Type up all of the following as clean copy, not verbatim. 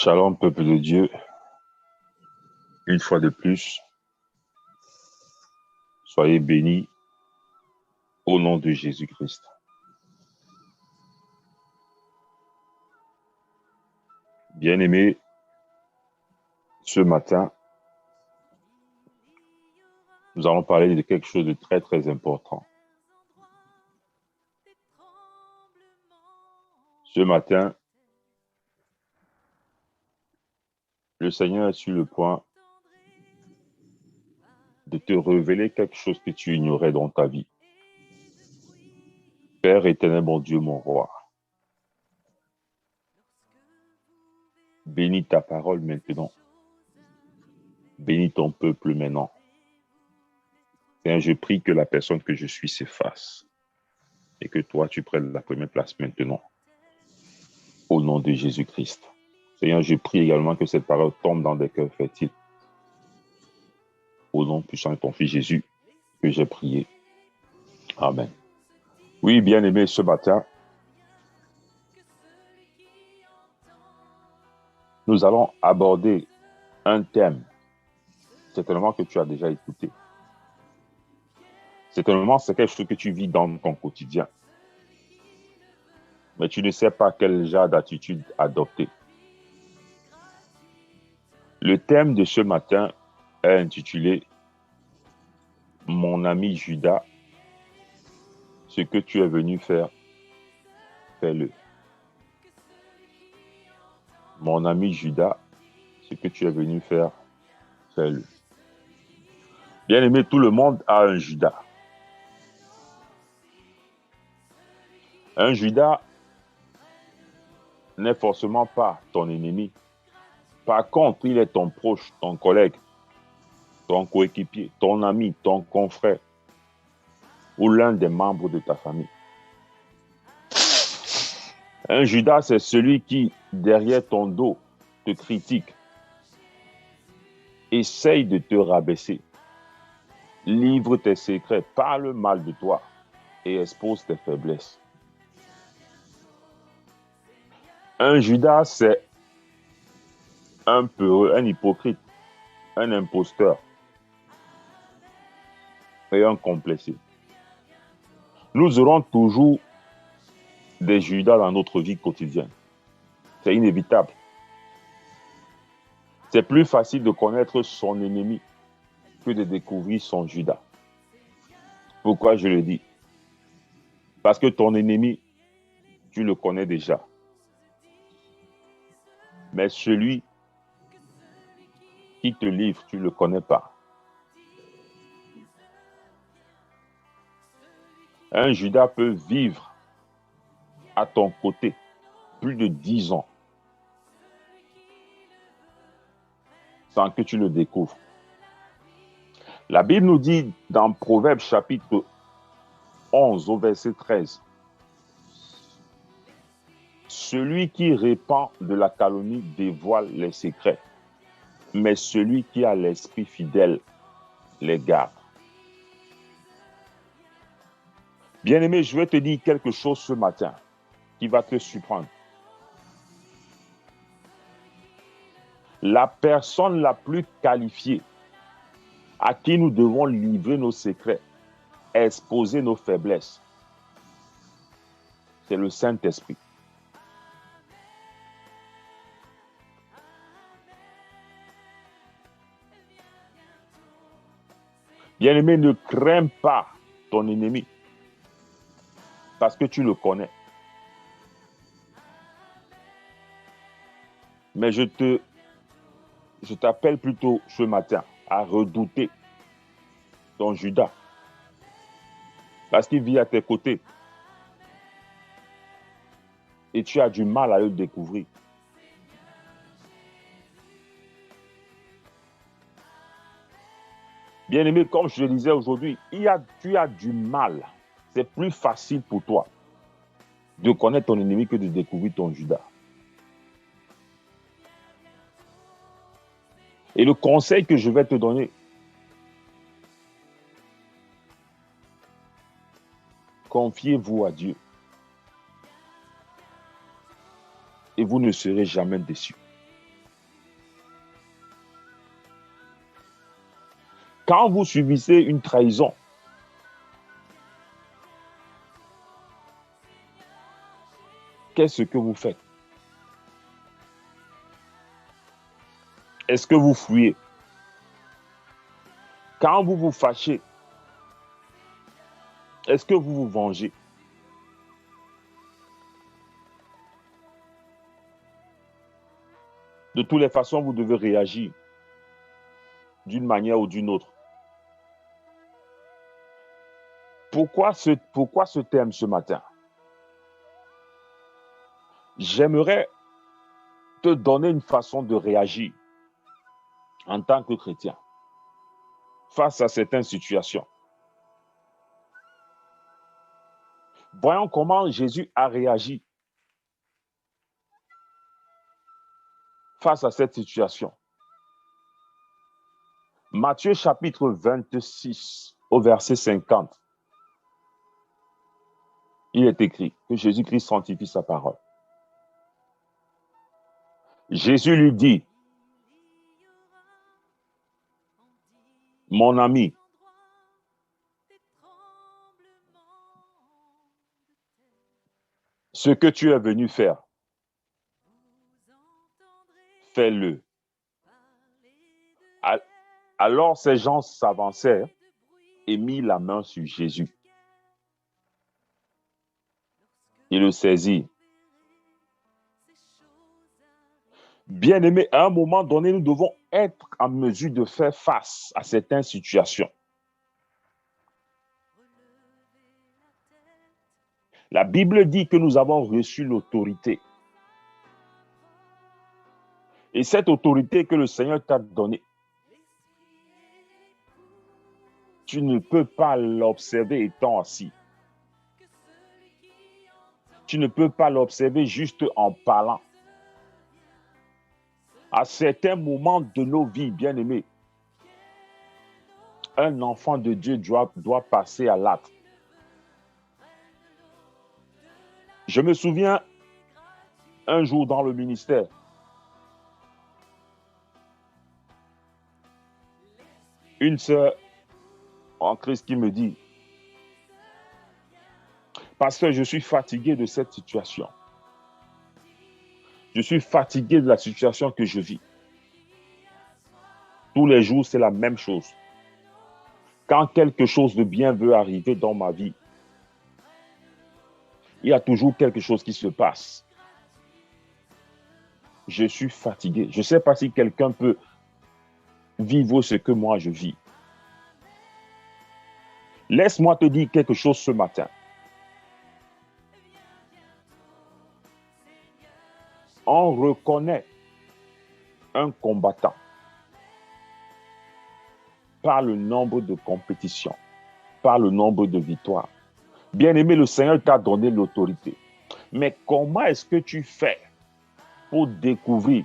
Shalom, peuple de Dieu. Une fois de plus, soyez bénis au nom de Jésus-Christ. Bien-aimés, ce matin, nous allons parler de quelque chose de très, très important. Ce matin, le Seigneur est sur le point de te révéler quelque chose que tu ignorais dans ta vie. Père éternel, mon Dieu, mon roi, bénis ta parole maintenant. Bénis ton peuple maintenant. Seigneur, je prie que la personne que je suis s'efface et que toi, tu prennes la première place maintenant. Au nom de Jésus-Christ. Seigneur, je prie également que cette parole tombe dans des cœurs fertiles. Au nom puissant de ton Fils Jésus, que j'ai prié. Amen. Oui, bien-aimé, ce matin, nous allons aborder un thème, certainement que tu as déjà écouté. Certainement, c'est quelque chose que tu vis dans ton quotidien. Mais tu ne sais pas quel genre d'attitude adopter. Le thème de ce matin est intitulé « Mon ami Judas, ce que tu es venu faire, fais-le. » Mon ami Judas, ce que tu es venu faire, fais-le. Bien-aimé, tout le monde a un Judas. Un Judas n'est forcément pas ton ennemi. Par contre, il est ton proche, ton collègue, ton coéquipier, ton ami, ton confrère ou l'un des membres de ta famille. Un Judas, c'est celui qui, derrière ton dos, te critique, essaye de te rabaisser, livre tes secrets, parle mal de toi et expose tes faiblesses. Un Judas, c'est un peureux, un hypocrite, un imposteur et un complexé. Nous aurons toujours des Judas dans notre vie quotidienne. C'est inévitable. C'est plus facile de connaître son ennemi que de découvrir son Judas. Pourquoi je le dis? Parce que ton ennemi, tu le connais déjà. Mais celui qui te livre, tu ne le connais pas. Un Judas peut vivre à ton côté plus de 10 ans sans que tu le découvres. La Bible nous dit dans Proverbes chapitre 11 au verset 13, « Celui qui répand de la calomnie dévoile les secrets, mais celui qui a l'esprit fidèle les garde. » Bien-aimé, je vais te dire quelque chose ce matin qui va te surprendre. La personne la plus qualifiée à qui nous devons livrer nos secrets, exposer nos faiblesses, c'est le Saint-Esprit. Bien-aimé, ne crains pas ton ennemi parce que tu le connais. Mais je t'appelle plutôt ce matin à redouter ton Judas parce qu'il vit à tes côtés et tu as du mal à le découvrir. Bien-aimé, comme je le disais aujourd'hui, tu as du mal. C'est plus facile pour toi de connaître ton ennemi que de découvrir ton Judas. Et le conseil que je vais te donner, confiez-vous à Dieu et vous ne serez jamais déçus. Quand vous subissez une trahison, qu'est-ce que vous faites? Est-ce que vous fuyez? Quand vous vous fâchez, est-ce que vous vous vengez? De toutes les façons, vous devez réagir d'une manière ou d'une autre. Pourquoi ce thème ce matin? J'aimerais te donner une façon de réagir en tant que chrétien face à certaines situations. Voyons comment Jésus a réagi face à cette situation. Matthieu chapitre 26 au verset 50. Il est écrit que Jésus-Christ sanctifie sa parole. Jésus lui dit, mon ami, ce que tu es venu faire, fais-le. Alors ces gens s'avancèrent et mirent la main sur Jésus. Ils le saisirent. Bien-aimés, à un moment donné, nous devons être en mesure de faire face à certaines situations. La Bible dit que nous avons reçu l'autorité. Et cette autorité que le Seigneur t'a donnée, tu ne peux pas l'observer étant assis. Tu ne peux pas l'observer juste en parlant. À certains moments de nos vies, bien-aimés, un enfant de Dieu doit passer à l'acte. Je me souviens un jour dans le ministère, une sœur en Christ qui me dit, pasteur, je suis fatigué de cette situation. Je suis fatigué de la situation que je vis. Tous les jours, c'est la même chose. Quand quelque chose de bien veut arriver dans ma vie, il y a toujours quelque chose qui se passe. Je suis fatigué. Je ne sais pas si quelqu'un peut vivre ce que moi je vis. Laisse-moi te dire quelque chose ce matin. On reconnaît un combattant par le nombre de compétitions, par le nombre de victoires. Bien-aimé, le Seigneur t'a donné l'autorité. Mais comment est-ce que tu fais pour découvrir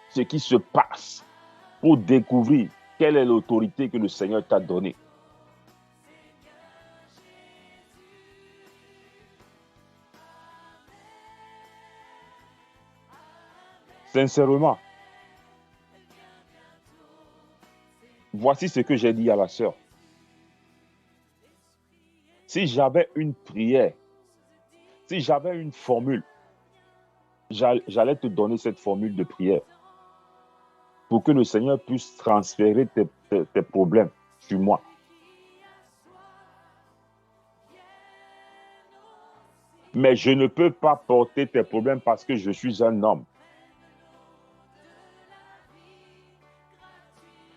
ce qui se passe, pour découvrir quelle est l'autorité que le Seigneur t'a donnée? Sincèrement, voici ce que j'ai dit à la sœur. Si j'avais une prière, si j'avais une formule, j'allais te donner cette formule de prière pour que le Seigneur puisse transférer tes problèmes sur moi. Mais je ne peux pas porter tes problèmes parce que je suis un homme.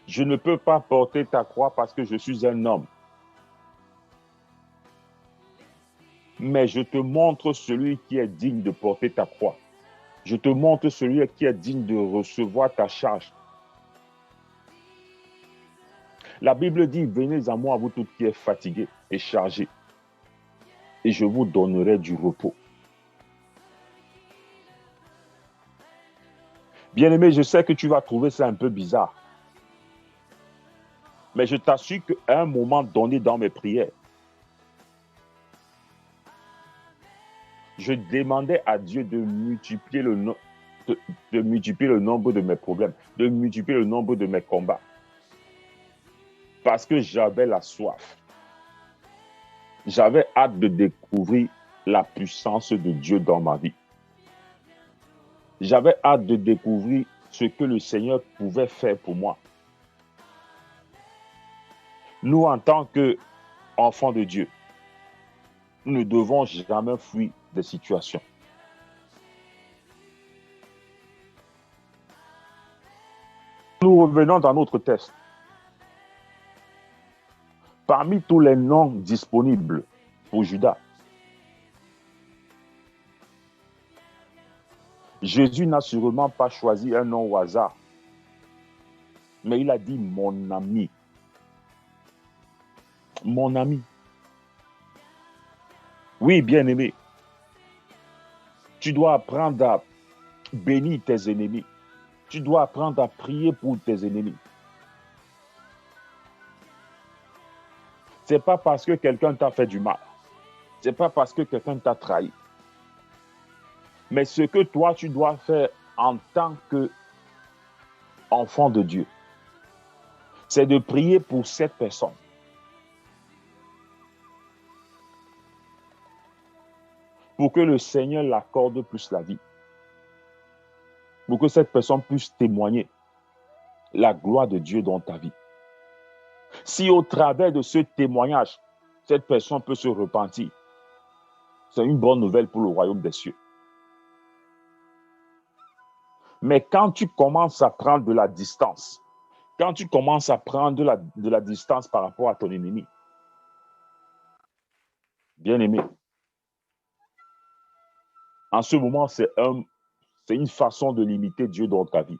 Je ne peux pas porter ta croix parce que je suis un homme. Mais je te montre celui qui est digne de porter ta croix. Je te montre celui qui est digne de recevoir ta charge. La Bible dit, venez à moi, vous tous qui êtes fatigués et chargés, et je vous donnerai du repos. Bien-aimé, je sais que tu vas trouver ça un peu bizarre. Mais je t'assure qu'à un moment donné dans mes prières, je demandais à Dieu de multiplier le nombre de mes problèmes, de multiplier le nombre de mes combats. parce que j'avais la soif. J'avais hâte de découvrir la puissance de Dieu dans ma vie. J'avais hâte de découvrir ce que le Seigneur pouvait faire pour moi. Nous, en tant qu'enfants de Dieu, nous ne devons jamais fuir des situations. Nous revenons dans notre texte. Parmi tous les noms disponibles pour Judas, Jésus n'a sûrement pas choisi un nom au hasard, mais il a dit mon ami. Mon ami. Oui, bien-aimé, tu dois apprendre à bénir tes ennemis. Tu dois apprendre à prier pour tes ennemis. Ce n'est pas parce que quelqu'un t'a fait du mal. Ce n'est pas parce que quelqu'un t'a trahi. Mais ce que toi, tu dois faire en tant qu'enfant de Dieu, c'est de prier pour cette personne. Pour que le Seigneur l'accorde plus la vie. Pour que cette personne puisse témoigner la gloire de Dieu dans ta vie. Si au travers de ce témoignage, cette personne peut se repentir, c'est une bonne nouvelle pour le royaume des cieux. Mais quand tu commences à prendre de la distance, quand tu commences à prendre de la distance par rapport à ton ennemi, bien-aimé, en ce moment, c'est une façon de limiter Dieu dans ta vie.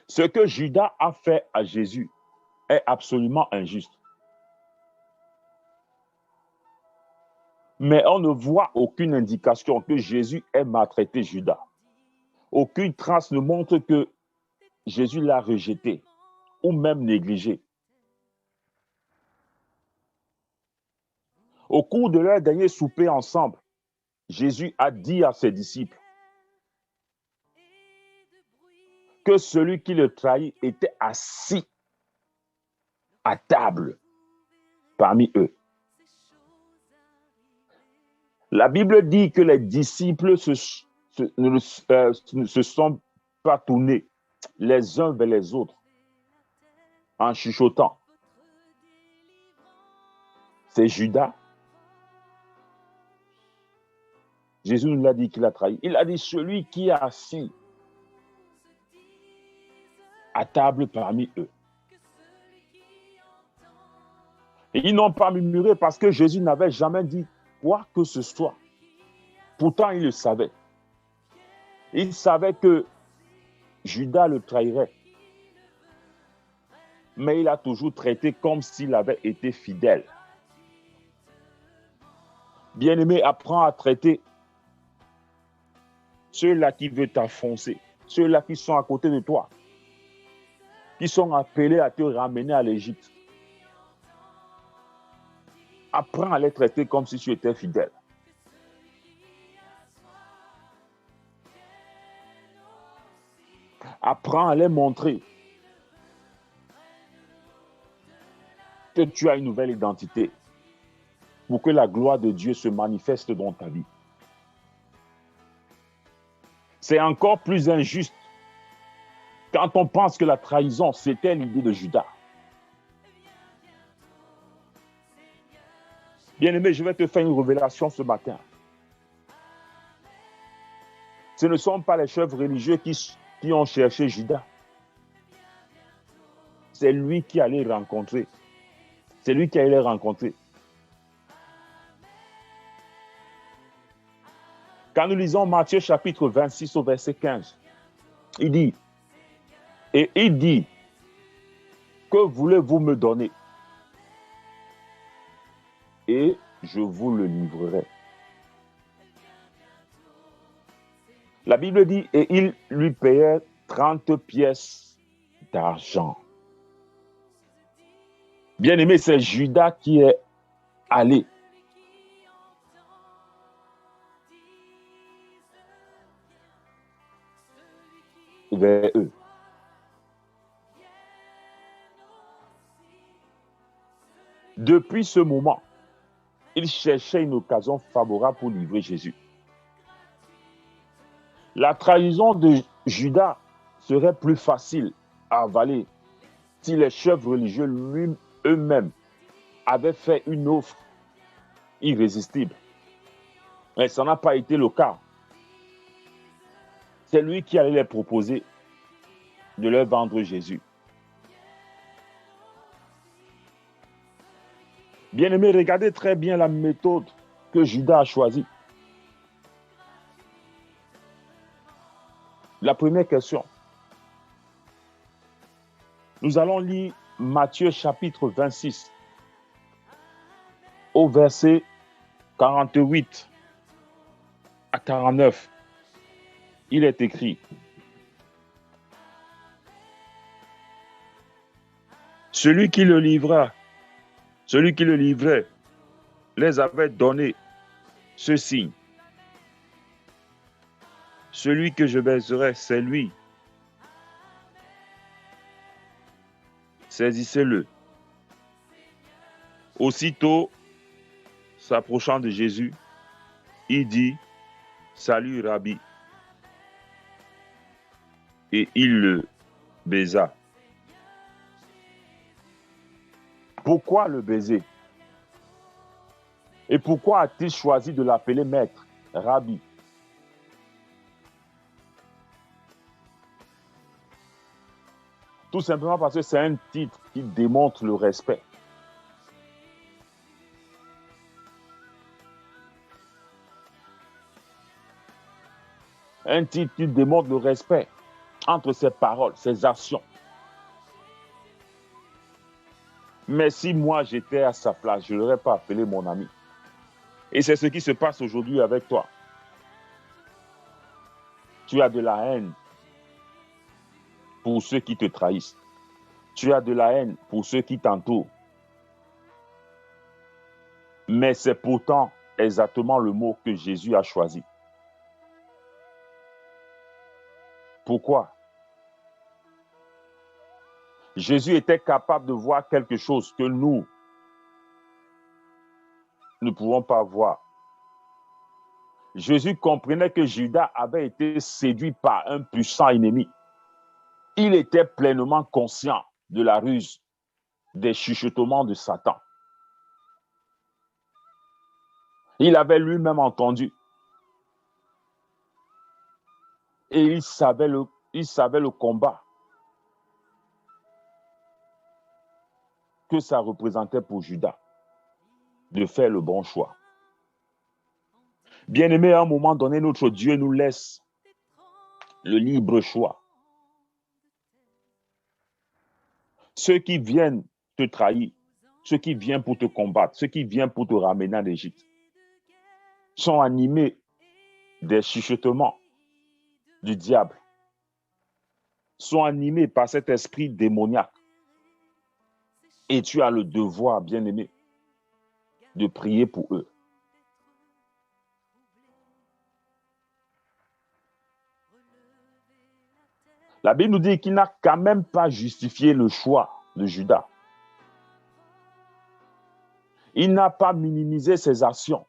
Ce que Judas a fait à Jésus est absolument injuste. Mais on ne voit aucune indication que Jésus ait maltraité Judas. Aucune trace ne montre que Jésus l'a rejeté ou même négligé. Au cours de leur dernier souper ensemble, Jésus a dit à ses disciples que celui qui le trahit était assis à table parmi eux. La Bible dit que les disciples ne se sont pas tournés les uns vers les autres en chuchotant. C'est Judas. Jésus nous l'a dit qu'il a trahi. Il a dit celui qui est assis à table parmi eux. Et ils n'ont pas murmuré parce que Jésus n'avait jamais dit quoi que ce soit. Pourtant, il le savait. Il savait que Judas le trahirait. Mais il a toujours traité comme s'il avait été fidèle. Bien-aimé, apprends à traiter ceux-là qui veulent t'enfoncer, ceux-là qui sont à côté de toi, qui sont appelés à te ramener à l'Égypte. Apprends à les traiter comme si tu étais fidèle. Apprends à les montrer que tu as une nouvelle identité pour que la gloire de Dieu se manifeste dans ta vie. C'est encore plus injuste quand on pense que la trahison, c'était l'idée de Judas. Bien-aimé, je vais te faire une révélation ce matin. Ce ne sont pas les chefs religieux qui ont cherché Judas. C'est lui qui allait rencontrer. C'est lui qui allait les rencontrer. Quand nous lisons Matthieu chapitre 26 au verset 15, il dit, que voulez-vous me donner? Et je vous le livrerai. La Bible dit, et il lui payait 30 pièces d'argent. Bien-aimé, c'est Judas qui est allé vers eux. Depuis ce moment, il cherchait une occasion favorable pour livrer Jésus. La trahison de Judas serait plus facile à avaler si les chefs religieux eux-mêmes avaient fait une offre irrésistible. Mais ça n'a pas été le cas. C'est lui qui allait les proposer de leur vendre Jésus. Bien-aimés, regardez très bien la méthode que Judas a choisie. La première question. Nous allons lire Matthieu chapitre 26 au verset 48 à 49. Il est écrit: Celui qui le livrait, les avait donné ce signe. Celui que je baiserai, c'est lui. Saisissez-le. Aussitôt, s'approchant de Jésus, il dit: Salut, Rabbi. Et il le baisa. Pourquoi le baiser? Et pourquoi a-t-il choisi de l'appeler maître, Rabbi? Tout simplement parce que c'est un titre qui démontre le respect. Un titre qui démontre le respect entre ses paroles, ses actions. Mais si moi j'étais à sa place, je ne l'aurais pas appelé mon ami. Et c'est ce qui se passe aujourd'hui avec toi. Tu as de la haine pour ceux qui te trahissent. Tu as de la haine pour ceux qui t'entourent. Mais c'est pourtant exactement le mot que Jésus a choisi. Pourquoi? Jésus était capable de voir quelque chose que nous ne pouvons pas voir. Jésus comprenait que Judas avait été séduit par un puissant ennemi. Il était pleinement conscient de la ruse, des chuchotements de Satan. Il avait lui-même entendu. Et il savait le combat que ça représentait pour Judas de faire le bon choix. Bien-aimé, à un moment donné, notre Dieu nous laisse le libre choix. Ceux qui viennent te trahir, ceux qui viennent pour te combattre, ceux qui viennent pour te ramener en Égypte, sont animés des chuchotements du diable, sont animés par cet esprit démoniaque. Et tu as le devoir, bien-aimé, de prier pour eux. La Bible nous dit qu'il n'a quand même pas justifié le choix de Judas. Il n'a pas minimisé ses actions.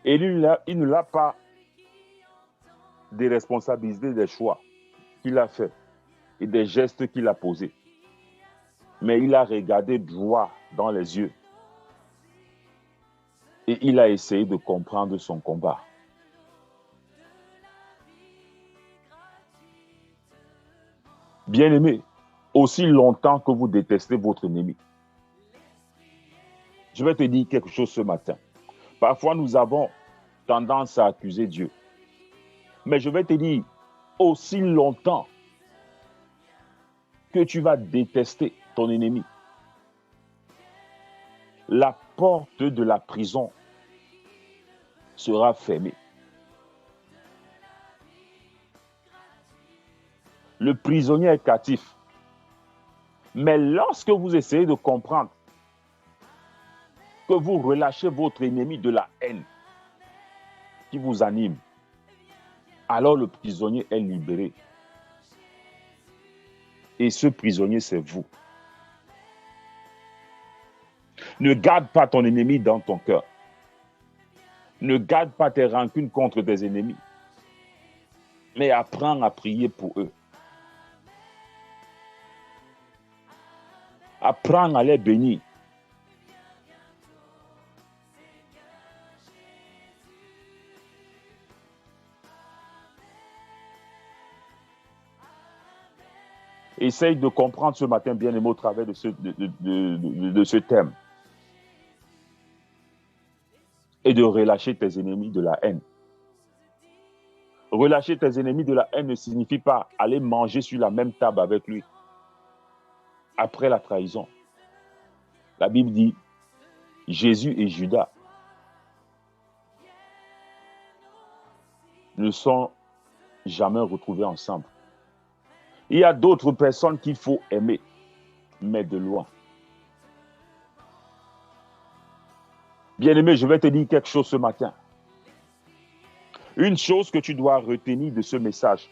Et il ne l'a pas déresponsabilisé des choix qu'il a faits et des gestes qu'il a posés. Mais il a regardé droit dans les yeux et il a essayé de comprendre son combat. Bien-aimé, aussi longtemps que vous détestez votre ennemi, je vais te dire quelque chose ce matin. Parfois, nous avons tendance à accuser Dieu. Mais je vais te dire, aussi longtemps que tu vas détester ton ennemi, la porte de la prison sera fermée. Le prisonnier est captif. Mais lorsque vous essayez de comprendre que vous relâchez votre ennemi de la haine qui vous anime, alors le prisonnier est libéré. Et ce prisonnier, c'est vous. Ne garde pas ton ennemi dans ton cœur. Ne garde pas tes rancunes contre tes ennemis. Mais apprends à prier pour eux. Apprends à les bénir. Essaye de comprendre ce matin, bien-aimé, au travers de ce thème. Et de relâcher tes ennemis de la haine. Relâcher tes ennemis de la haine ne signifie pas aller manger sur la même table avec lui après la trahison. La Bible dit, Jésus et Judas ne sont jamais retrouvés ensemble. Il y a d'autres personnes qu'il faut aimer, mais de loin. Bien-aimé, je vais te dire quelque chose ce matin. Une chose que tu dois retenir de ce message.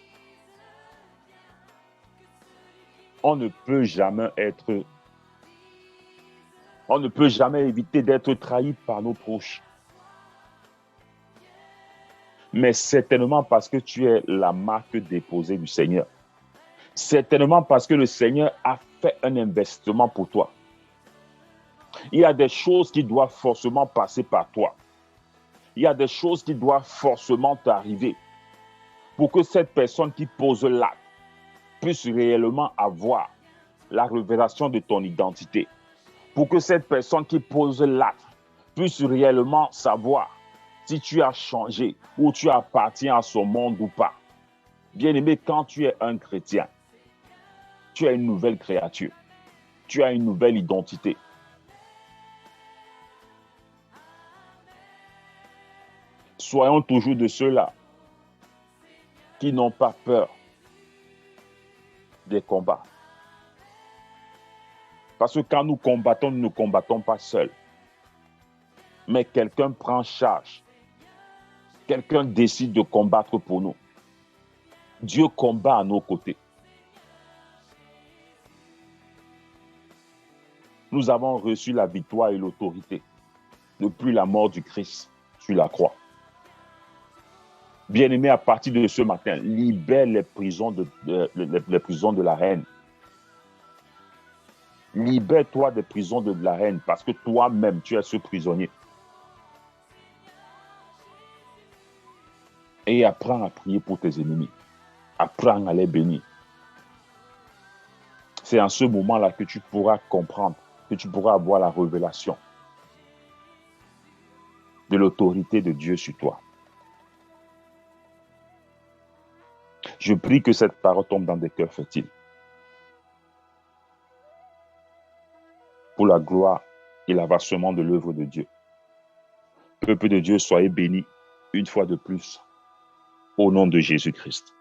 On ne peut jamais éviter d'être trahi par nos proches. Mais certainement parce que tu es la marque déposée du Seigneur. Certainement parce que le Seigneur a fait un investissement pour toi. Il y a des choses qui doivent forcément passer par toi. Il y a des choses qui doivent forcément t'arriver pour que cette personne qui pose l'acte puisse réellement avoir la révélation de ton identité. Pour que cette personne qui pose l'acte puisse réellement savoir si tu as changé ou tu appartiens à son monde ou pas. Bien-aimé, quand tu es un chrétien, tu as une nouvelle créature. Tu as une nouvelle identité. Soyons toujours de ceux-là qui n'ont pas peur des combats. Parce que quand nous combattons, nous ne combattons pas seuls. Mais quelqu'un prend charge. Quelqu'un décide de combattre pour nous. Dieu combat à nos côtés. Nous avons reçu la victoire et l'autorité depuis la mort du Christ sur la croix. Bien-aimé, à partir de ce matin, libère les prisons de la haine. Libère-toi des prisons de la haine parce que toi-même, tu es ce prisonnier. Et apprends à prier pour tes ennemis. Apprends à les bénir. C'est en ce moment-là que tu pourras comprendre, que tu pourras avoir la révélation de l'autorité de Dieu sur toi. Je prie que cette parole tombe dans des cœurs fertiles. Pour la gloire et l'avancement de l'œuvre de Dieu. Peuple de Dieu, soyez bénis une fois de plus. Au nom de Jésus-Christ.